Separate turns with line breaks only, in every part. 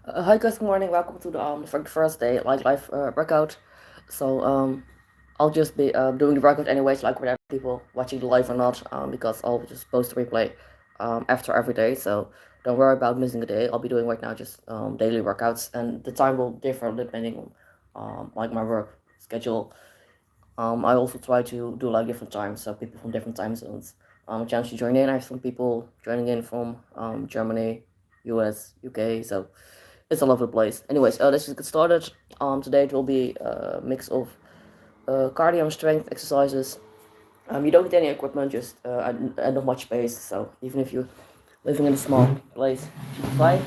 Hi guys, good morning. Welcome to the first day like live workout. So I'll just be doing the workout anyways, like whether people watching the live or not, because I'll just post the replay after every day. So don't worry about missing a day. I'll be doing right now just daily workouts, and the time will differ depending on like my work schedule. I also try to do like different times, so people from different time zones a chance to join in. I have some people joining in from Germany, US, UK, so it's all over the place. Anyways, let's just get started. Today it will be a mix of cardio and strength exercises. You don't need any equipment, just and not much space. So even if you're living in a small place, it should be fine.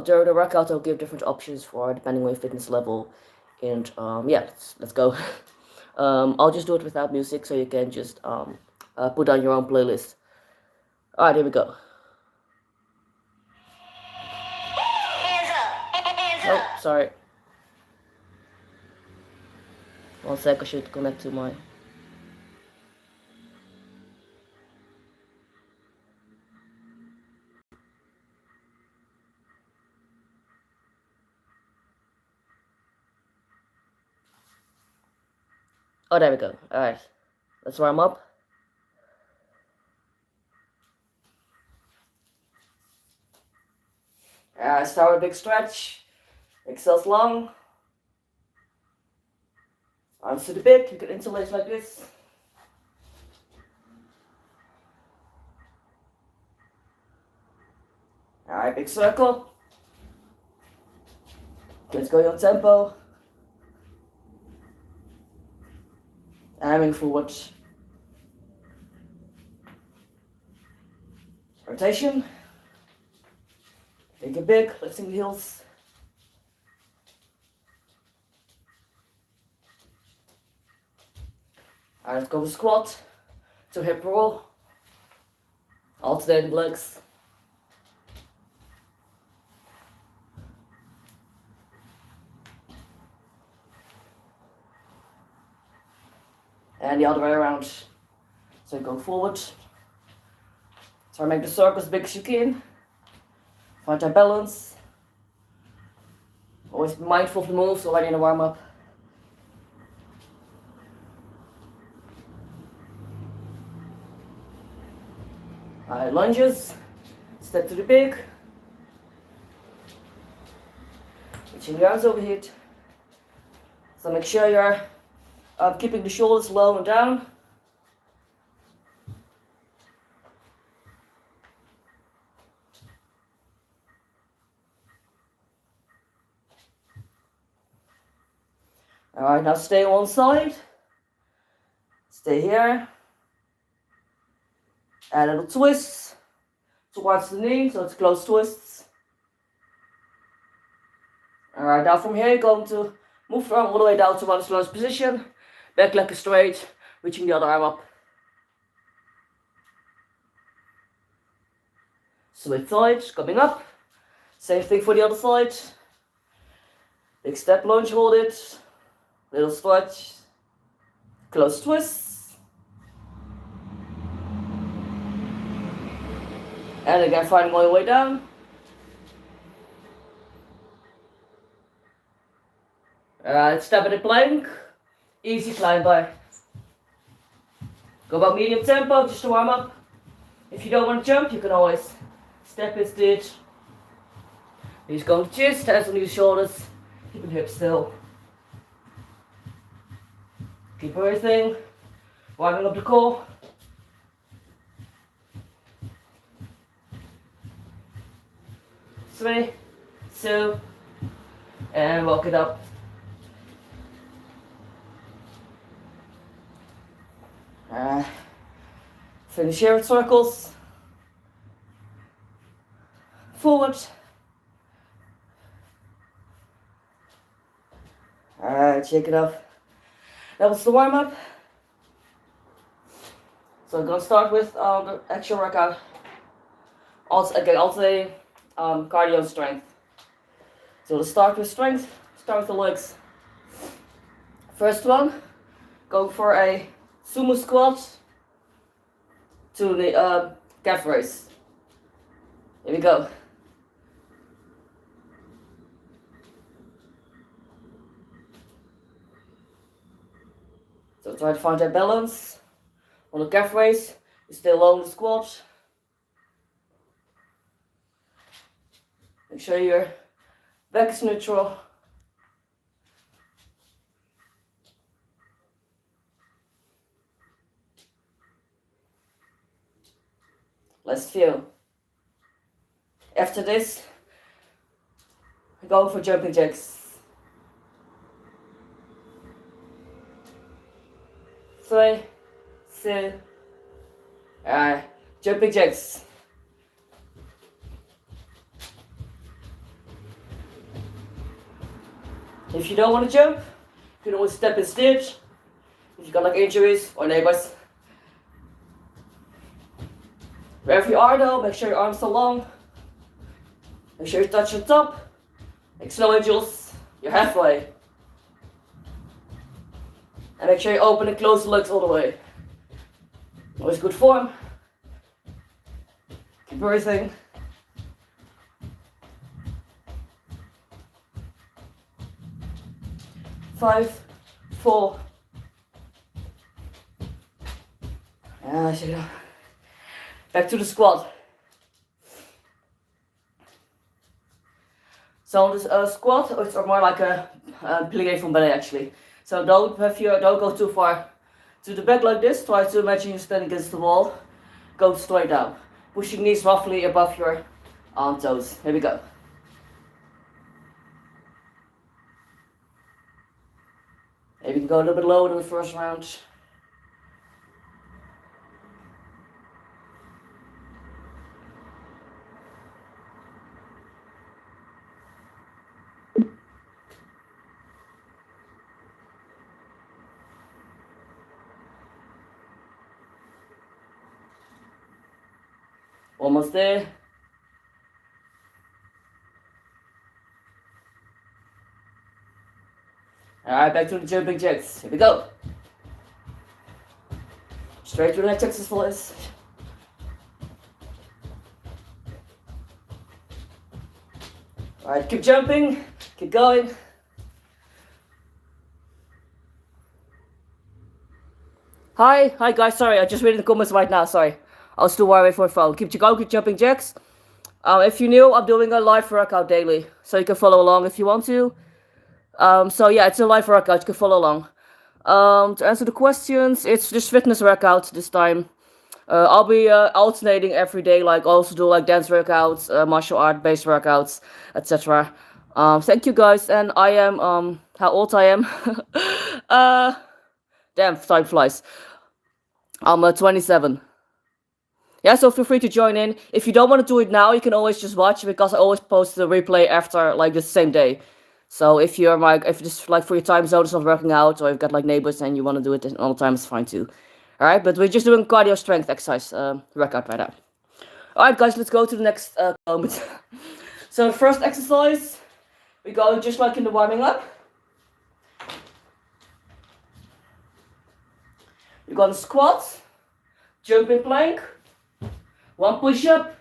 During the workout, I'll give different options for depending on your fitness level, and yeah, let's go. I'll just do it without music, so you can just put on your own playlist. All right, here we go. Hands up. Hands up. Oh, sorry. One sec, I should connect to my. Oh, there we go. All right, let's warm up. Start with a big stretch. Exhales long. Arms to the bit. You can interlace like this. Alright, big circle. Let's go your tempo. Aiming forward. Rotation. Think it big, lifting the heels. Alright, let's go to squat. To hip roll. Alternating legs. And the other way around. So go forward. Try to make the circle as big as you can. Find that balance. Always be mindful of the moves already in the warm up. Alright, lunges. Step to the big. Reaching the arms overhead. So make sure you're keeping the shoulders low and down. Alright, now stay on one side. Stay here. And a little twist towards the knee, so it's close twists. Alright, now from here you're going to move from all the way down to one lunge position. Back leg is straight, reaching the other arm up. Switch sides, coming up. Same thing for the other side. Big step lunge, hold it. Little stretch. Close twists. And again, finding my way down. Alright, step in the plank. Easy climb by. Go about medium tempo, just to warm up. If you don't want to jump, you can always step instead. Knees go to chest, hands on your shoulders. Keep your hips still. Keep breathing. Warming up the core. Three, two, and walk it up. Finish here with circles. Forward. Alright, shake it up. That was the warm up. So I'm gonna start with the actual workout. Alternating cardio and strength. So to start with strength, start with the legs. First one, go for a sumo squat to the calf raise. Here we go. try to find that balance. On the calf raise, you stay low in the squat. Make sure your back is neutral. Let's feel. After this, go for jumping jacks. 3, 2, jumping jacks. If you don't want to jump, you can always step instead. If you got like injuries or neighbors. Wherever you are though, make sure your arms are long. Make sure you touch your top. Make snow angels. You're halfway. And make sure you open and close the legs all the way. Always good form. Keep breathing. Five, 4. There you go. Back to the squat. So this squat, it's more like a plie from ballet actually. So don't go too far to the back like this. Try to imagine you stand against the wall. Go straight down. Pushing knees roughly above your arm toes. Here we go. Maybe you can go a little bit lower than the first round. Almost there. Alright, back to the jumping jacks. Here we go. Straight to the next exercise. Alright, keep jumping, keep going. Hi guys, sorry, I just read in the comments right now, sorry. I was still worried for my phone. Keep going, keep jumping jacks. If you're new, I'm doing a live workout daily, so you can follow along if you want to. So yeah, it's a live workout, you can follow along. To answer the questions, it's just fitness workout this time. I'll be alternating every day, like also do like dance workouts, martial art based workouts, etc. Thank you guys, and I am how old I am? Damn, time flies. I'm 27. Yeah, so feel free to join in. If you don't want to do it now, you can always just watch, because I always post the replay after like the same day. So if you're like, if just like for your time zone is not working out, or you've got like neighbors and you want to do it all the time, it's fine too. Alright, but we're just doing cardio strength exercise workout right now. Alright guys, let's go to the next moment. So the first exercise, we go just like in the warming up. We're gonna squat, jumping plank, 1 push-up,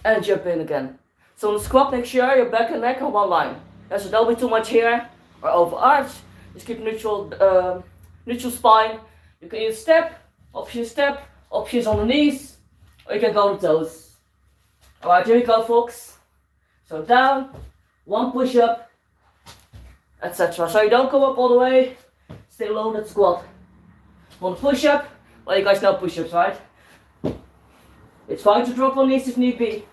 and jump in again. So on the squat, make sure your back and neck are one line. Yeah, so don't be too much here or over arch. Just keep neutral spine. You can either step, options on the knees, or you can go on the toes. Alright, here we go folks. So down, 1 push-up, etc. So you don't go up all the way, stay low in that squat. 1 push-up, well you guys know push-ups, right? It's fine to drop on knees if need be.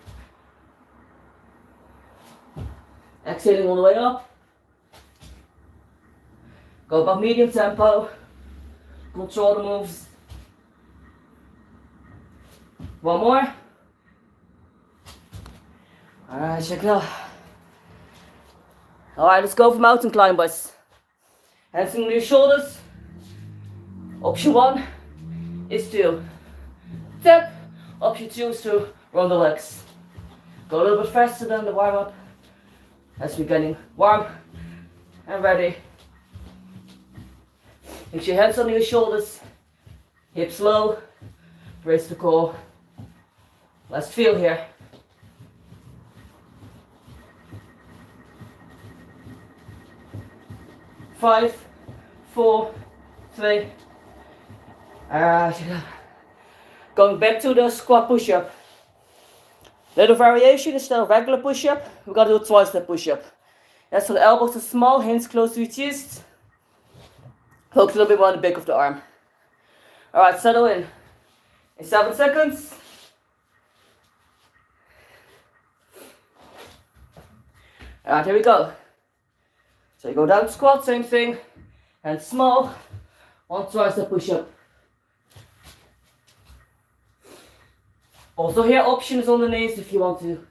Exhaling all the way up. Go about medium tempo. Control the moves. 1 more. Alright, check it out. Alright, let's go for mountain climbers. Hands on your shoulders. Option 1 is to tap. Option 2 is to run the legs. Go a little bit faster than the warm up, as we're getting warm and ready. Make your hands on your shoulders, hips low, brace the core. Let's feel here. Five, 4, 2. Alright. Going back to the squat push-up. Little variation instead of regular push-up. We're gonna do a twice that push-up. That's so the elbows are small, hands close to your chest. Focus a little bit more on the back of the arm. Alright, settle in 7 seconds. Alright, here we go. So you go down squat, same thing. And small. 1 tricep push-up. Also here, options on the knees if you want to.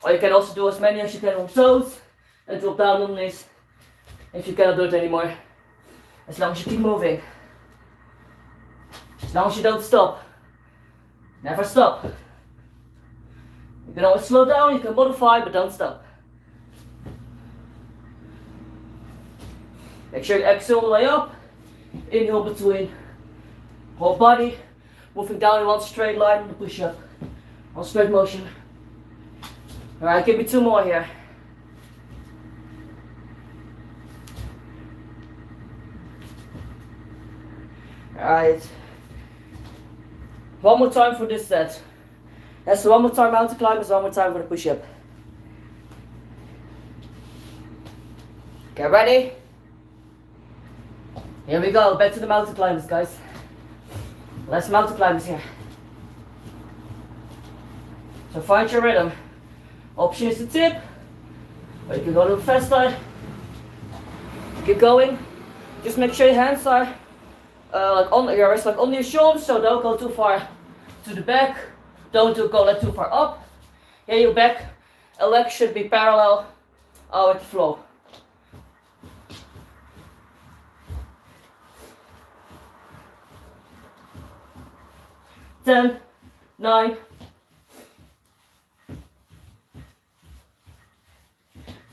Or you can also do as many as you can on toes. And drop down on the knees. If you cannot do it anymore. As long as you keep moving. As long as you don't stop. Never stop. You can always slow down, you can modify, but don't stop. Make sure you exhale all the way up. Inhale between. Whole body. Moving down in one straight line on the push-up. One straight motion. Alright, give me 2 more here. Alright. One more time for this set. That's one more time mountain climbers, one more time for the push-up. Get ready. Here we go, back to the mountain climbers, guys. Less mountain climbers here. So find your rhythm. Option is the tip, or you can go to the fast side. Keep going. Just make sure your hands are like on your wrists, like on your shoulders, so don't go too far to the back. Don't go too far up. Here your back and legs should be parallel with the floor. 10, 9,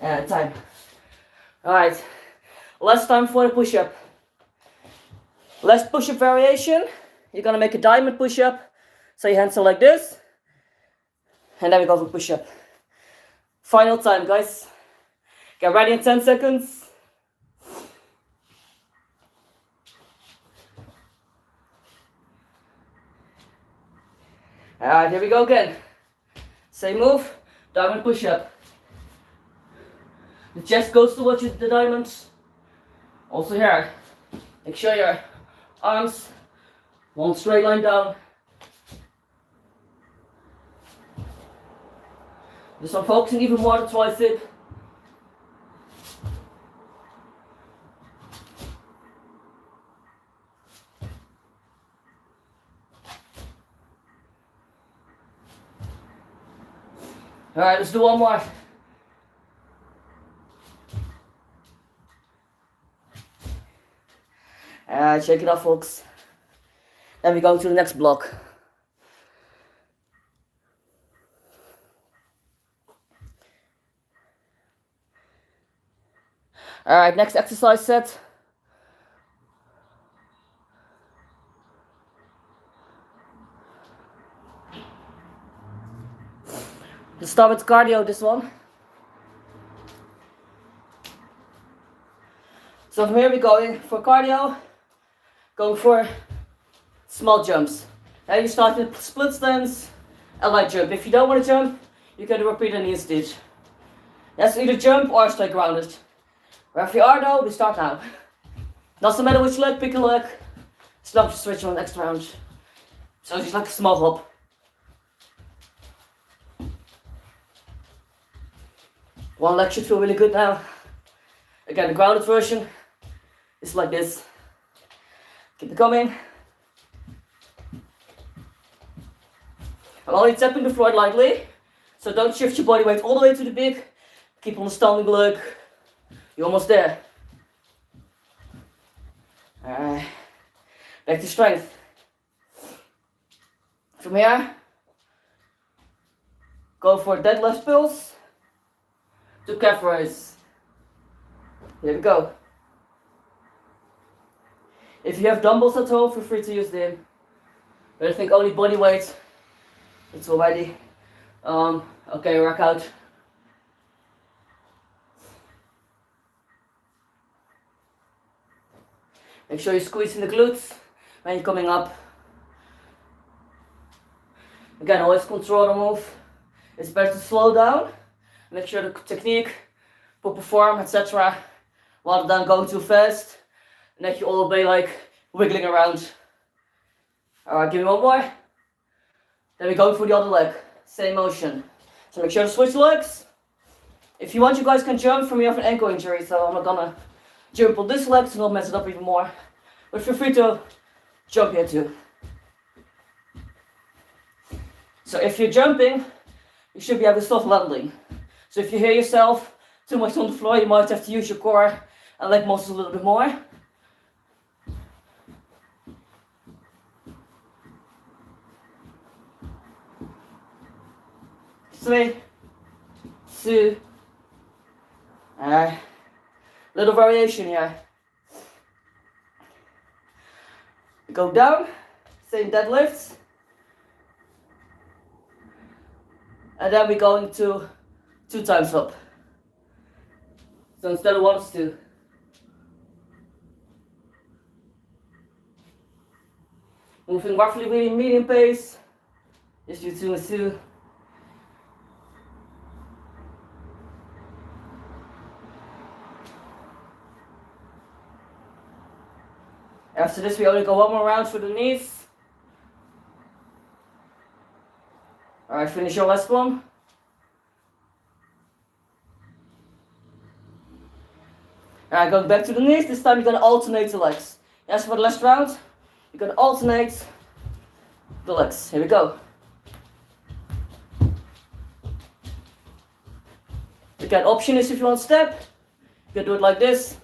and time. Alright, last time for the push-up. Last push-up variation. You're gonna make a diamond push-up. So your hands are like this. And then we go for push-up. Final time, guys. Get ready in 10 seconds. Alright, here we go again. Same move, diamond push-up. The chest goes towards the diamonds. Also here, make sure your arms, one straight line down. Just I'm focusing even more on the tricep. Alright, let's do one more. Shake it off, folks. Then we go to the next block. Alright, next exercise set. Let's start with cardio, this one. So from here we're going for cardio, going for small jumps. Now you start with split stance and light jump. If you don't want to jump, you can repeat a knee stitch. That's either jump or stay grounded. Wherever you are though, we start now. Doesn't matter which leg, pick a leg. It's not just switch on next round. So it's just like a small hop. One leg should feel really good now. Again, the grounded version is like this. Keep it coming. I'm only tapping the floor lightly, so don't shift your body weight all the way to the big. Keep on the standing leg. You're almost there. Alright. Back to strength. From here, go for deadlift pulls to calf raise. Here we go. If you have dumbbells at home, feel free to use them. But I think only body weight, it's already okay, workout. Make sure you squeeze in the glutes when you're coming up. Again, always control the move. It's better to slow down. Make sure the technique, proper form, etc. rather than going too fast. And that you all be like wiggling around. Alright, give me one more. Then we go for the other leg. Same motion. So make sure to switch legs. If you want, you guys can jump. For me, I have an ankle injury, so I'm not gonna jump on this leg to not mess it up even more. But feel free to jump here too. So if you're jumping, you should be able to stop landing. So if you hear yourself too much on the floor, you might have to use your core and leg muscles a little bit more. 3, 2, little variation here. Go down, same deadlifts. And then we're going to 2 times up. So instead of 1, it's 2. Moving roughly really medium pace. Just do 2 and 2. After this, we only go 1 more round for the knees. Alright, finish your last one. Alright, going back to the knees. This time you're going to alternate the legs. As for the last round, you're going to alternate the legs. Here we go. Again, option is if you want to step, you can do it like this,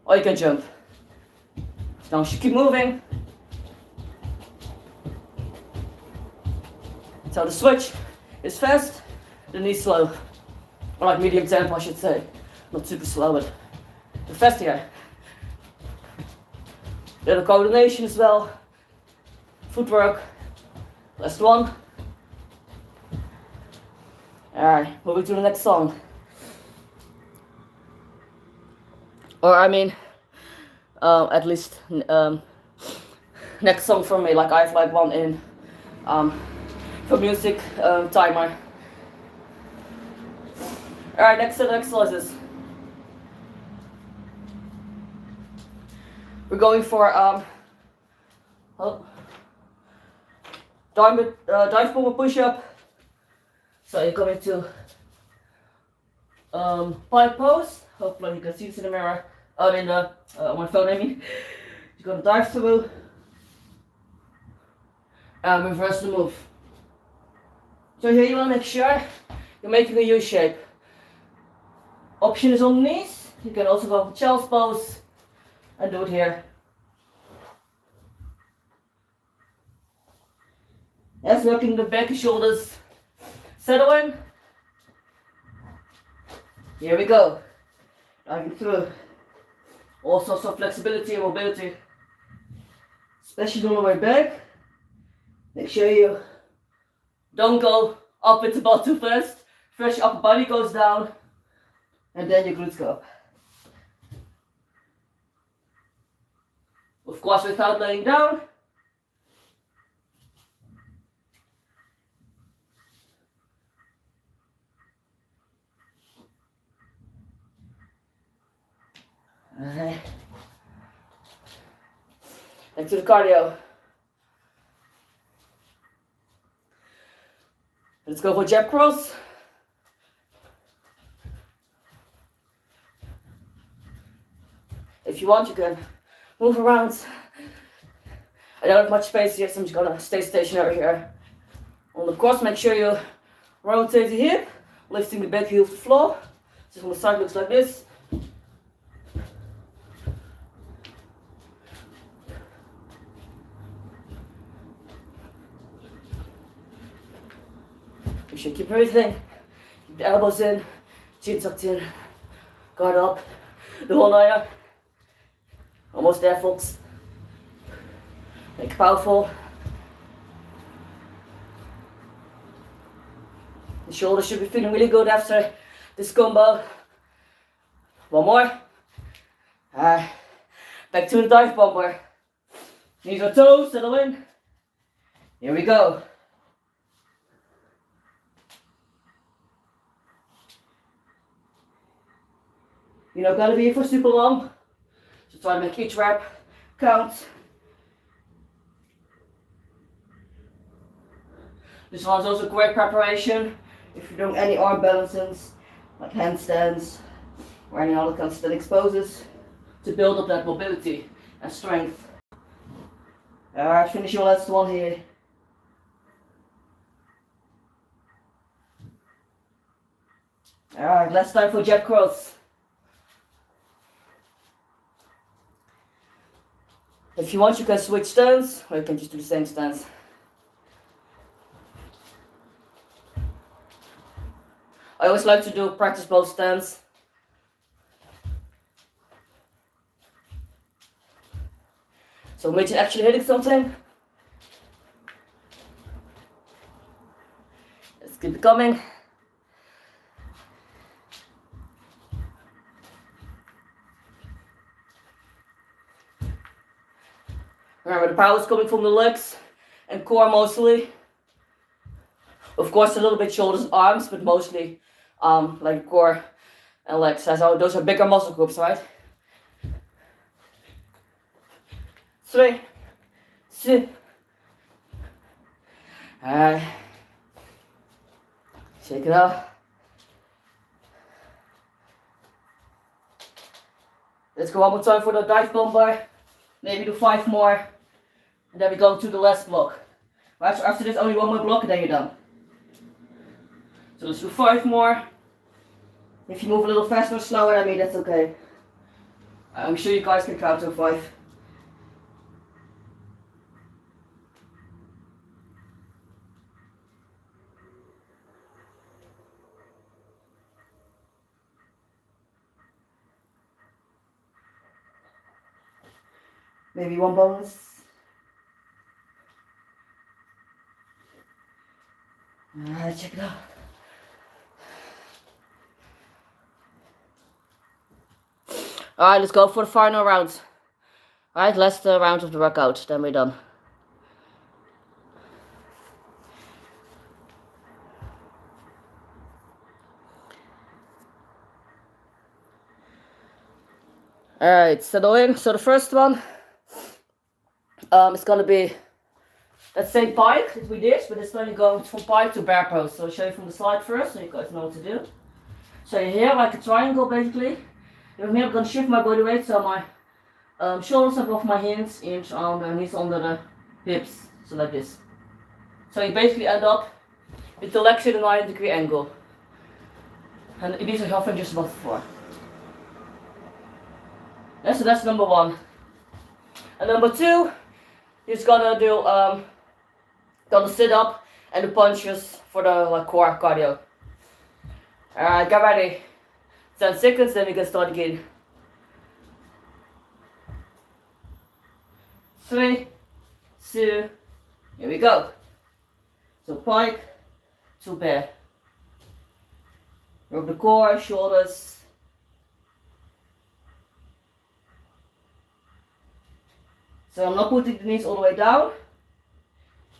or you can jump. Now you should keep moving. So the switch is fast, the knee slow. Or like medium tempo, I should say. Not super slow, but fast here. Little coordination as well. Footwork. Last one. Alright, moving to the next song. Or I mean, at least next song for me. Like I have like one in for music timer. Alright, next set of exercises. We're going for dive bomber push-up. So you're going to pike pose. Hopefully you can see this in the mirror. In the on my phone, I mean. You're gonna dive through and reverse the move. So here you want to make sure you're making a U shape. Option is on the knees. You can also go for child's pose and do it here. Yes, working the back and shoulders. Settle in. Here we go. Diving through. Also some flexibility and mobility. Especially on the way back. Make sure you don't go up with the butt too fast. First your upper body goes down. And then your glutes go up. Of course without laying down. Alright. Back to the cardio. Let's go for jab cross. If you want, you can move around. I don't have much space here, so I'm just gonna stay stationary here. On the cross, make sure you rotate the hip, lifting the back heel off the floor. So on the side looks like this. You should keep breathing. Keep the elbows in, chin tucked in, guard up, the whole nine. Almost there, folks. Make it powerful. The shoulders should be feeling really good after this combo. One more. Back to the dive bomber. Knees on toes, settle in. Here we go. You're not gonna be here for super long, so try to make each rep count. This one's also great preparation if you're doing any arm balances, like handstands or any other calisthenics poses, to build up that mobility and strength. Alright, finish your last one here. Alright, last time for jab curls. If you want, you can switch stance, or you can just do the same stance. I always like to practice both stance. So imagine actually hitting something. Let's keep it coming. Remember, the power is coming from the legs and core mostly. Of course, a little bit shoulders and arms, but mostly like core and legs. So those are bigger muscle groups, right? 3, 2. Alright. Shake it out. Let's go one more time for the dive bomber. Maybe do 5 more. And then we go to the last block. Right, so after this only one more block and then you're done. So let's do 5 more. If you move a little faster or slower than me, that's okay. I'm sure you guys can count to 5. Maybe one bonus. Alright, check it out. Alright, let's go for the final round. Alright, last round of the workout, then we're done. Alright, settle in. So the first one it's gonna be that same pike that we did, but it's only going from pike to bear pose. So I'll show you from the slide first, so you guys know what to do. So you're here like a triangle basically. From here I'm gonna shift my body weight, so my shoulders above my hands, inch on the knees under the hips, so like this. So you basically end up with the legs in a 90-degree angle. And these are hovering just above the floor. Yeah, so that's number 1. And number 2, you're just gonna do the sit up and the punches for the core cardio. Alright, get ready. 10 seconds, then we can start again. 3, 2, here we go. So pike to bear. Rub the core, shoulders. So I'm not putting the knees all the way down.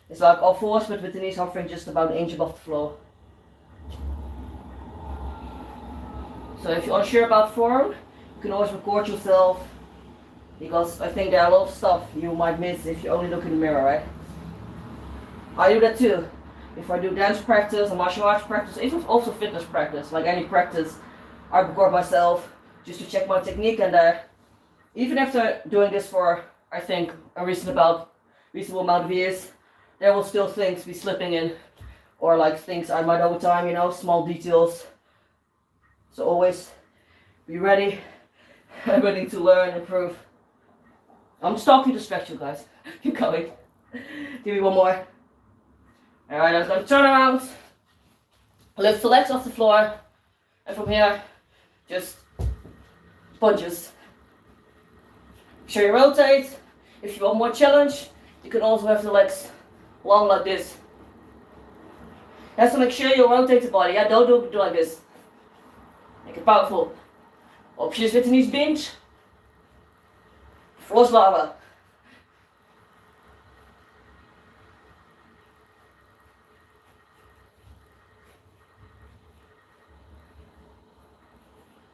It's like all fours, but with the knees hovering just about an inch above the floor. So if you're unsure about form, you can always record yourself, because I think there are a lot of stuff you might miss if you only look in the mirror, right? I do that too. If I do dance practice or martial arts practice, even also fitness practice, like any practice, I record myself just to check my technique, and even after doing this for, I think, a reasonable amount of years, there will still things be slipping in, or like things I might over time, you know, small details. So always be ready and ready to learn and improve. I'm just talking to distract you guys. Keep going. Give me one more. Alright, I'm going to turn around, lift the legs off the floor, and from here, just punches. Sure you rotate. If you want more challenge, you can also have the legs long like this. You have to make sure you rotate the body. Yeah, don't do like this. Make it powerful. Options with the knees bent. Floor's lava.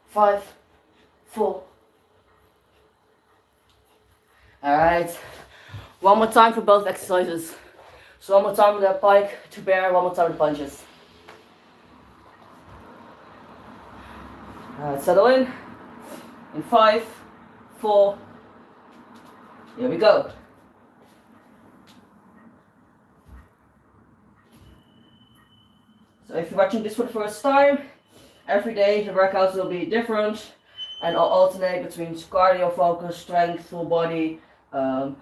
5, 4. Alright. One more time for both exercises. So one more time with the pike to bear, one more time with punches. Alright, settle in. In 5, 4. Here we go. So if you're watching this for the first time, every day the workouts will be different, and I'll alternate between cardio focus, strength, full body, and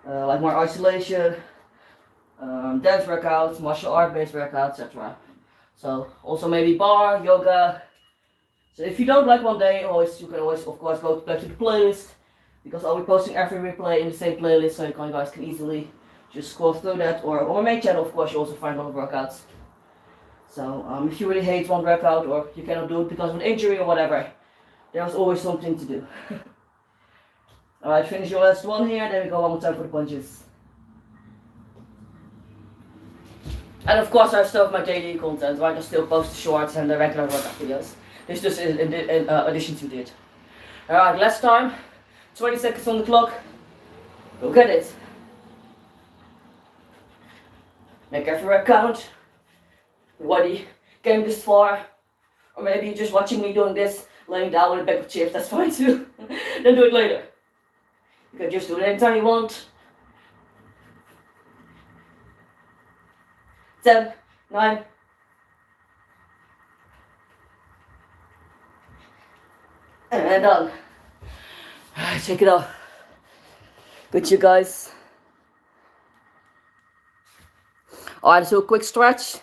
like more isolation, dance workouts, martial art based workouts, etc. So also maybe bar, yoga. So if you don't like one day, you can always of course go back to the playlist, because I'll be posting every replay in the same playlist, so you guys can easily just scroll through that, or on my main channel of course you also find all the workouts. So if you really hate one workout, or you cannot do it because of an injury or whatever, there's always something to do. Alright, finish your last one here, then we go one more time for the punches. And of course I still have my daily content, right? I still post shorts and the regular workout videos. This just in addition to it. Alright, last time. 20 seconds on the clock. Go get it. Make every rep count. What came this far, or maybe you're just watching me doing this, laying down with a bag of chips, that's fine too. Then do it later. You can just do it anytime you want. 10, 9, and done. Alright, check it out. Good, you guys. Alright, so a quick stretch.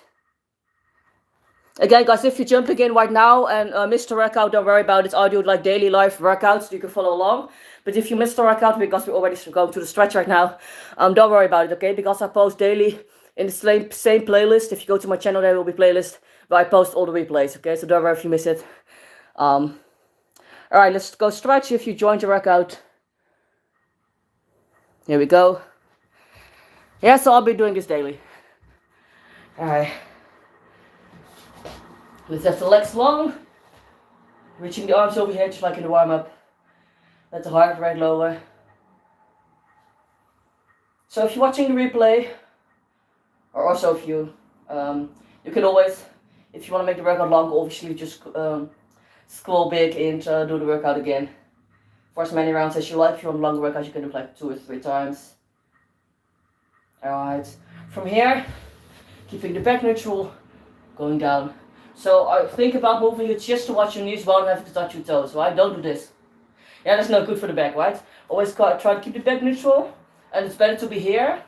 Again, guys, if you're jumping in right now and missed the workout, don't worry about it. I'll do like daily live workouts, so you can follow along. But if you missed the workout, because we're already going to the stretch right now, don't worry about it, okay? Because I post daily in the same playlist. If you go to my channel, there will be playlist where I post all the replays, okay? So don't worry if you miss it. Alright, let's go stretch if you joined the workout. Here we go. Yeah, so I'll be doing this daily. Alright. Let's have the legs long, reaching the arms over here just like in the warm-up. Let the heart rate lower. So if you're watching the replay, or also if you can always, if you want to make the workout longer, obviously just scroll big and do the workout again. For as many rounds as you like. If you want a longer workout, you can do it like 2 or 3 times. Alright, from here, keeping the back neutral, going down. So I think about moving your chest towards your knees without having to touch your toes, right? Don't do this. Yeah, that's not good for the back, right? Always try to keep the back neutral, and it's better to be here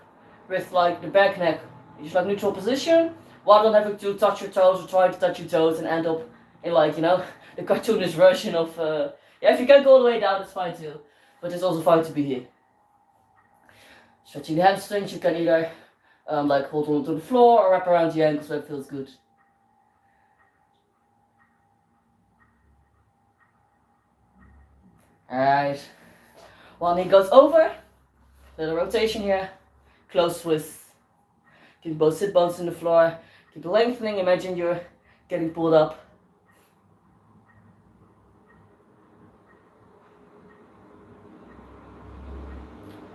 with like the back neck, just like neutral position, while not having to touch your toes or try to touch your toes and end up in like, you know, the cartoonish version of, yeah, if you can go all the way down, it's fine too, but it's also fine to be here. Stretching the hamstrings, you can either like hold on to the floor or wrap around the ankles where it feels good. Alright, one knee goes over, little rotation here, close twist. Keep both sit bones in the floor, keep lengthening, imagine you're getting pulled up.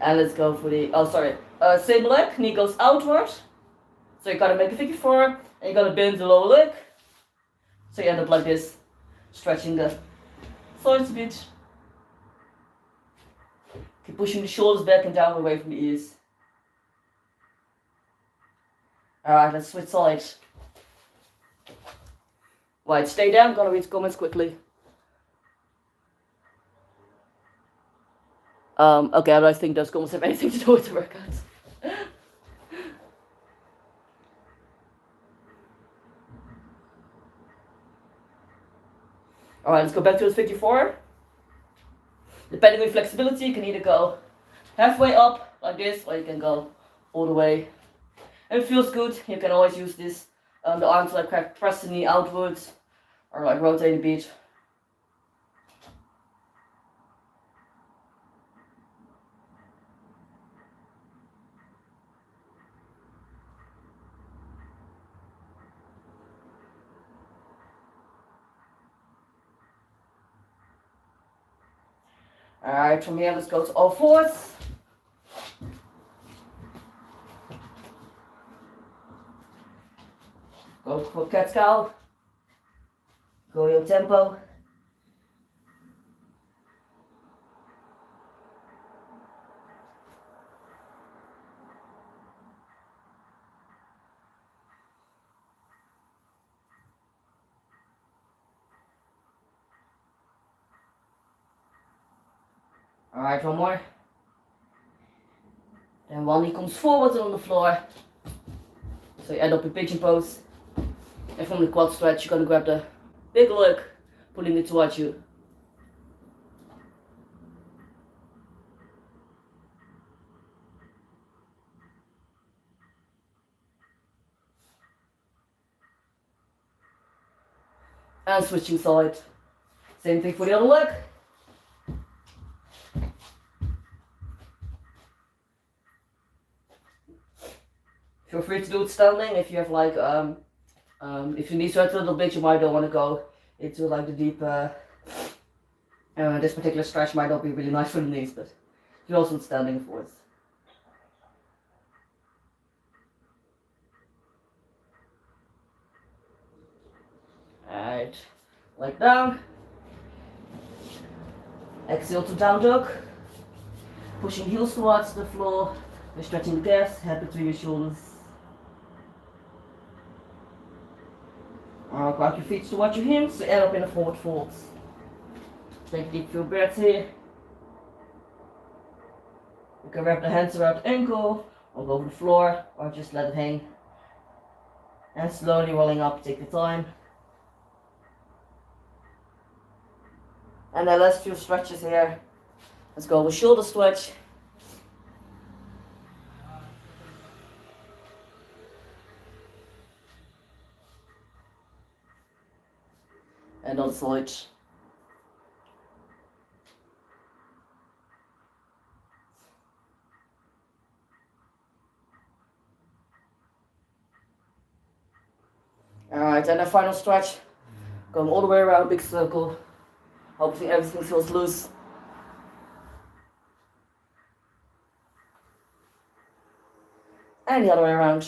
And let's go for the, same leg, knee goes outwards. So you gotta make a figure 4, and you gotta bend the lower leg. So you end up like this, stretching the thighs a bit. Keep pushing the shoulders back and down away from the ears. Alright, let's switch sides. Right, stay there, I'm gonna read comments quickly. Okay, I don't think those comments have anything to do with the workouts. Alright, let's go back to the figure 4. Depending on your flexibility, you can either go halfway up like this, or you can go all the way. And it feels good, you can always use this, the arms like press the knee outwards, or like rotate a bit. Alright, from here let's go to all fours. Go for cat's cow. Go your tempo. Alright, one more. Then one knee comes forward on the floor. So you end up in pigeon pose. And from the quad stretch, you're gonna grab the big leg, pulling it towards you. And switching side. Same thing for the other leg. Feel free to do it standing. If you have like if your knees hurt a little bit, you might don't want to go into like the deep this particular stretch might not be really nice for the knees, but you also standing of course. Alright, leg down. Exhale to down dog. Pushing heels towards the floor. We're stretching the calves, head between your shoulders. Grab your feet towards your hips, so end up in a forward fold. Take a deep few breaths here. You can wrap the hands around the ankle, or go over the floor, or just let it hang. And slowly rolling up, take your time. And then last few stretches here. Let's go with shoulder stretch. And on side. Alright, and a final stretch. Going all the way around, big circle. Hopefully everything feels loose. And the other way around.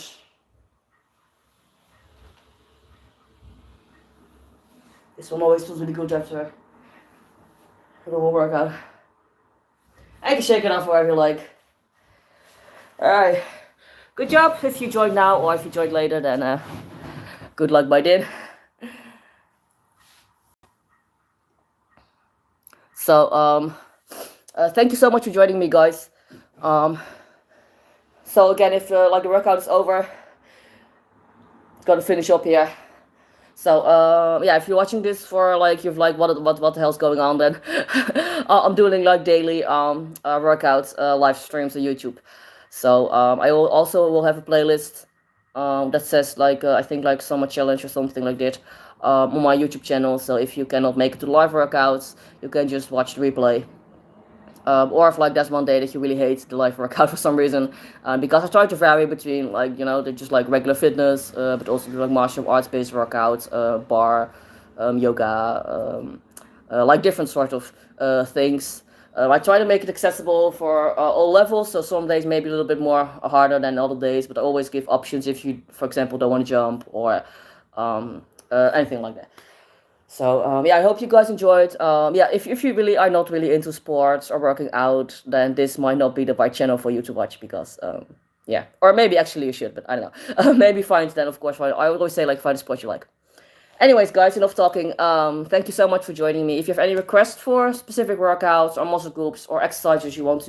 This one always feels really good after the whole workout. I can shake it off wherever you like. Alright. Good job if you joined now, or if you joined later, then good luck by then. So thank you so much for joining me, guys. So again, if like the workout is over, gotta finish up here. So yeah, if you're watching this for like you've like what the hell's going on, then I'm doing like daily workouts live streams on YouTube. So I will also have a playlist that says like I think like summer challenge or something like that on my YouTube channel. So if you cannot make it to live workouts, you can just watch the replay. Or if like that's one day that you really hate the live workout for some reason, because I try to vary between like the just like regular fitness, but also do like martial arts based workouts, bar, yoga, like different sort of things. I try to make it accessible for all levels, so some days maybe a little bit more harder than other days, but I always give options if you, for example, don't want to jump or anything like that. So yeah, I hope you guys enjoyed. Yeah, if you really are not really into sports or working out, then this might not be the right channel for you to watch, because yeah, or maybe actually you should, but I don't know. Maybe find then, of course, I always say like find a sport you like. Anyways, guys, enough talking. Thank you so much for joining me. If you have any requests for specific workouts or muscle groups or exercises you want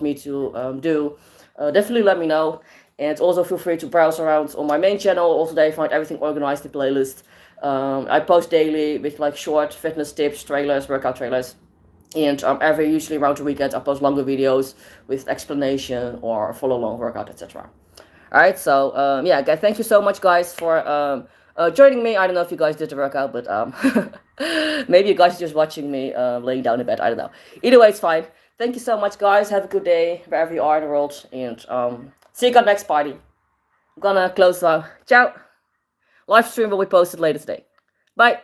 me to do, definitely let me know. And also feel free to browse around on my main channel. Also there you find everything organized in playlist. I post daily with like short fitness tips, trailers, workout trailers. And usually around the weekend, I post longer videos with explanation or follow along workout, etc. Alright, so yeah, guys, thank you so much, guys, for joining me. I don't know if you guys did the workout, but maybe you guys are just watching me laying down in bed. I don't know. Either way, it's fine. Thank you so much, guys. Have a good day wherever you are in the world, and see you at next party. I'm gonna close now. Ciao. Live stream will be posted later today. Bye.